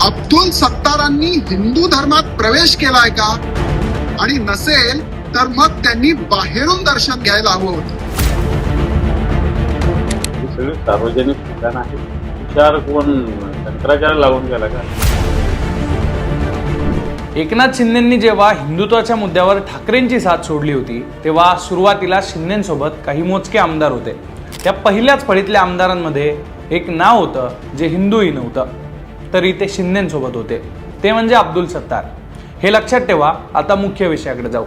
अब्दुल सत्तारांनी हिंदू धर्मात प्रवेश केलाय का? आणि नसेल तर मग त्यांनी बाहेरून दर्शन घ्यायला हवं होतं. सगळे सार्वजनिक ठिकाण आहे. विचार कोण शंकराचार्य लावून गेला का? एकनाथ शिंदेंनी जेव्हा हिंदुत्वाच्या मुद्द्यावर ठाकरेंची साथ सोडली होती तेव्हा सुरुवातीला शिंदेंसोबत काही मोजके आमदार होते. त्या पहिल्याच फळीतल्या आमदारांमध्ये एक नाव होतं जे हिंदूही नव्हतं, तरी ते शिंदेंसोबत होते. ते म्हणजे अब्दुल सत्तार. हे लक्षात ठेवा. आता मुख्य विषयाकडे जाऊ.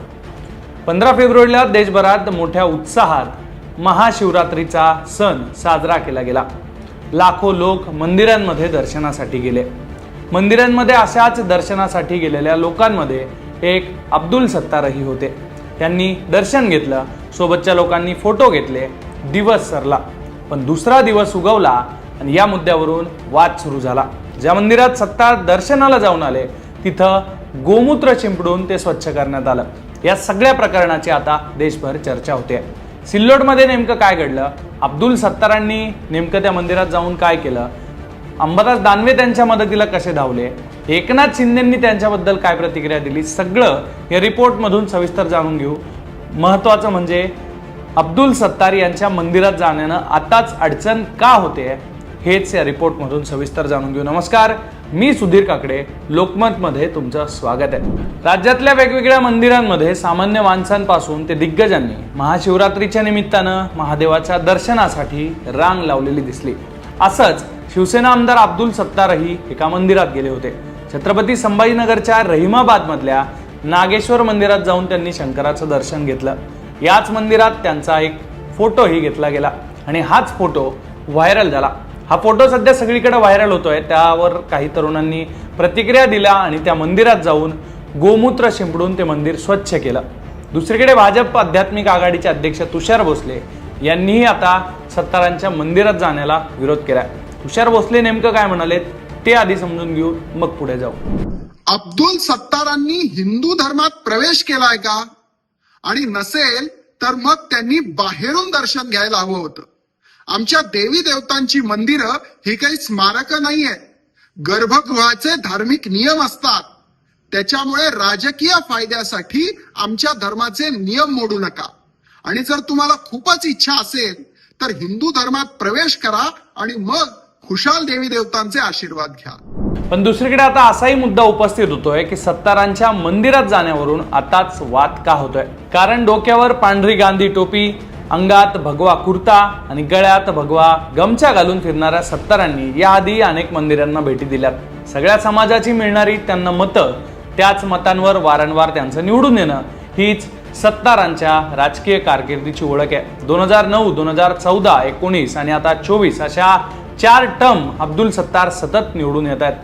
15 फेब्रुवारीला देशभरात मोठ्या उत्साहात महाशिवरात्रीचा सण साजरा केला गेला. लाखो लोक मंदिरांमध्ये दर्शनासाठी गेले. मंदिरांमध्ये अशाच दर्शनासाठी गेलेल्या लोकांमध्ये एक अब्दुल सत्तारही होते. त्यांनी दर्शन घेतलं, सोबतच्या लोकांनी फोटो घेतले. दिवस सरला, पण दुसरा दिवस उगवला आणि या मुद्द्यावरून वाद सुरू झाला. ज्या मंदिरात सत्तार दर्शनाला जाऊन आले तिथं गोमूत्र शिंपडून ते स्वच्छ करण्यात आलं. या सगळ्या प्रकरणाची आता देशभर चर्चा होते. सिल्लोडमध्ये नेमकं काय घडलं? अब्दुल सत्तारांनी नेमकं त्या मंदिरात जाऊन काय केलं? अंबादास दानवे त्यांच्या मदतीला कसे धावले? एकनाथ शिंदेंनी त्यांच्याबद्दल काय प्रतिक्रिया दिली? सगळं या रिपोर्टमधून सविस्तर जाणून घेऊ. महत्त्वाचं म्हणजे अब्दुल सत्तार यांच्या मंदिरात जाण्यानं आताच अडचण का होते हेच या रिपोर्टमधून सविस्तर जाणून घेऊ. नमस्कार, मी सुधीर काकडे. लोकमतमध्ये तुमचं स्वागत आहे. राज्यातल्या वेगवेगळ्या मंदिरांमध्ये सामान्य माणसांपासून ते दिग्गजांनी महाशिवरात्रीच्या निमित्तानं महादेवाच्या दर्शनासाठी रांग लावलेली दिसली. असंच शिवसेना आमदार अब्दुल सत्तारही एका मंदिरात गेले होते. छत्रपती संभाजीनगरच्या रहिमाबादमधल्या नागेश्वर मंदिरात जाऊन त्यांनी शंकराचं दर्शन घेतलं. याच मंदिरात त्यांचा एक फोटोही घेतला गेला आणि हाच फोटो व्हायरल झाला. हा फोटो सध्या सगळीकडे व्हायरल होतोय. त्यावर काही तरुणांनी प्रतिक्रिया दिल्या आणि त्या मंदिरात जाऊन गोमूत्र शिंपडून ते मंदिर स्वच्छ केलं. दुसरीकडे भाजप आध्यात्मिक आघाडीचे अध्यक्ष तुषार भोसले यांनीही आता सत्तारांच्या मंदिरात जाण्याला विरोध केलाय. तुषार भोसले नेमकं काय म्हणालेत ते आधी समजून घेऊ, मग पुढे जाऊ. अब्दुल सत्तारांनी हिंदू धर्मात प्रवेश केलाय का? आणि नसेल तर मग त्यांनी बाहेरून दर्शन घ्यायला हवं होतं. आमच्या देवी देवतांची मंदिरं ही काही स्मारकं नाहीये. गर्भगृहाचे धार्मिक नियम असतात. त्याच्यामुळे राजकीय फायद्यासाठी आमच्या धर्माचे नियम मोडू नका. आणि जर तुम्हाला खूपच इच्छा असेल तर हिंदू धर्मात प्रवेश करा आणि मग खुशाल देवी देवतांचे आशीर्वाद घ्या. पण दुसरीकडे आता असाही मुद्दा उपस्थित होतोय की सत्तारांच्या मंदिरात जाण्यावरून आताच वाद का होतोय? कारण डोक्यावर पांढरी गांधी टोपी, अंगात भगवा कुर्ता आणि गळ्यात भगवा गमछा घालून फिरणाऱ्या सत्तारांनी याआधी अनेक मंदिरांना भेटी दिल्यात. सगळ्या समाजाची मिळणारी त्यांना मतं, त्याच मतांवर वारंवार त्यांचं निवडून येणं हीच सत्तारांच्या राजकीय कारकिर्दीची ओळख आहे. 2009, 2014, 19 आणि आता 24 अशा 4 टर्म अब्दुल सत्तार सतत निवडून येत आहेत.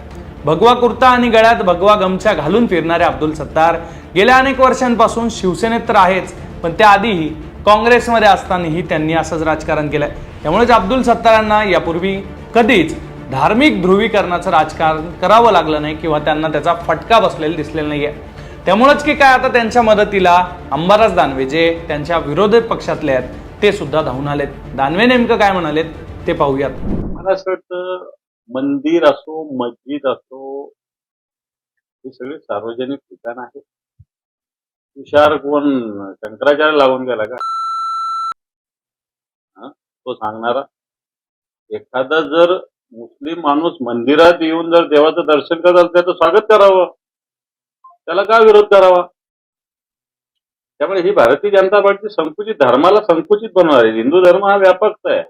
भगवा कुर्ता आणि गळ्यात भगवा गमछा घालून फिरणारे अब्दुल सत्तार गेल्या अनेक वर्षांपासून शिवसेनेत तर आहेच, पण त्याआधीही काँग्रेसमध्ये असतानाही त्यांनी असंच राजकारण केलंय. त्यामुळेच अब्दुल सत्तारांना यापूर्वी कधीच धार्मिक ध्रुवीकरणाचं राजकारण करावं लागलं नाही किंवा त्यांना त्याचा फटका बसलेला दिसलेला नाहीये. त्यामुळेच की काय आता त्यांच्या मदतीला अंबादास दानवे जे त्यांच्या विरोधी पक्षातले आहेत ते सुद्धा धावून आलेत. दानवे नेमकं काय म्हणालेत ते पाहूयात. मला असं वाटतं मंदिर असो, मस्जिद असो, हे सगळे सार्वजनिक ठिकाण आहे. तुषार कोण शंकराचार्य लावून गेला का? तो सांगणारा. एखादा जर मुस्लिम माणूस मंदिरात येऊन जर देवाचं दर्शन करत असेल त्याचं स्वागत करावं, त्याला का विरोध करावा? त्यामुळे ही भारतीय जनता पार्टी संकुचित धर्माला संकुचित बनवणार आहे. हिंदू धर्म हा व्यापकचा आहे.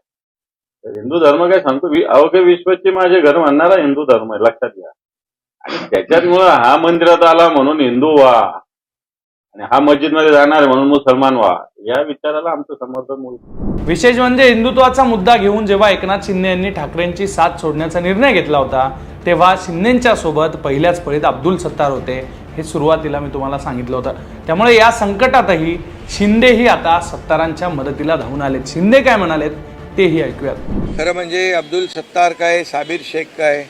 हिंदू धर्म काय सांगतो, अवघे विश्वाचे माझे घर म्हणणारा हिंदू धर्म आहे, लक्षात घ्या. आणि त्याच्यामुळं हा मंदिरात आला म्हणून हिंदू व्हा आणि हा मस्जिद मध्ये जाणार म्हणून मुसलमान व्हा, या विचाराला आमचं समर्थन होईल. विशेष म्हणजे हिंदुत्वाचा मुद्दा घेऊन जेव्हा एकनाथ शिंदे यांनी ठाकरेंची साथ सोडण्याचा निर्णय घेतला होता तेव्हा शिंदेच्या सोबत पहिल्याच फळीत अब्दुल सत्तार होते. हे सुरुवातीला मी तुम्हाला सांगितलं होतं. त्यामुळे या संकटातही शिंदेही आता सत्तारांच्या मदतीला धावून आलेत. शिंदे काय म्हणालेत तेही ऐकूयात. खरं म्हणजे अब्दुल सत्तार काय, साबिर शेख काय,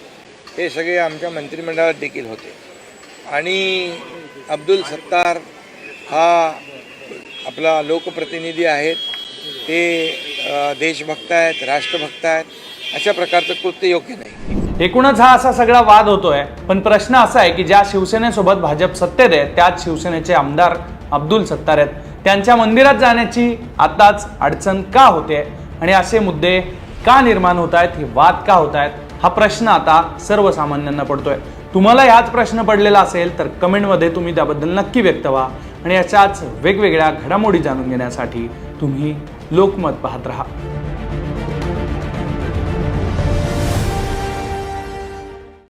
हे सगळे आमच्या मंत्रिमंडळात देखील होते. आणि अब्दुल सत्तार हा आपला लोकप्रतिनिधी आहेत. ते देशभक्त आहेत, राष्ट्रभक्त आहेत. अशा प्रकारचं कृत्य योग्य नाही. एकूणच हा असा सगळा वाद होतोय. पण प्रश्न असा आहे की ज्या शिवसेनेसोबत भाजप सत्तेत आहे त्याच शिवसेनेचे आमदार अब्दुल सत्तार आहेत. त्यांच्या मंदिरात जाण्याची आताच अडचण का होते आणि असे मुद्दे का निर्माण होत आहेत, हे वाद का होत आहेत, हा प्रश्न आता सर्वसामान्यांना पडतोय. तुम्हाला हाच प्रश्न पडलेला असेल तर कमेंटमध्ये तुम्ही त्याबद्दल नक्की व्यक्त व्हा आणि अशाच वेगवेगळ्या घडामोडी जाणून घेण्यासाठी तुम्ही लोकमत पाहत राहा.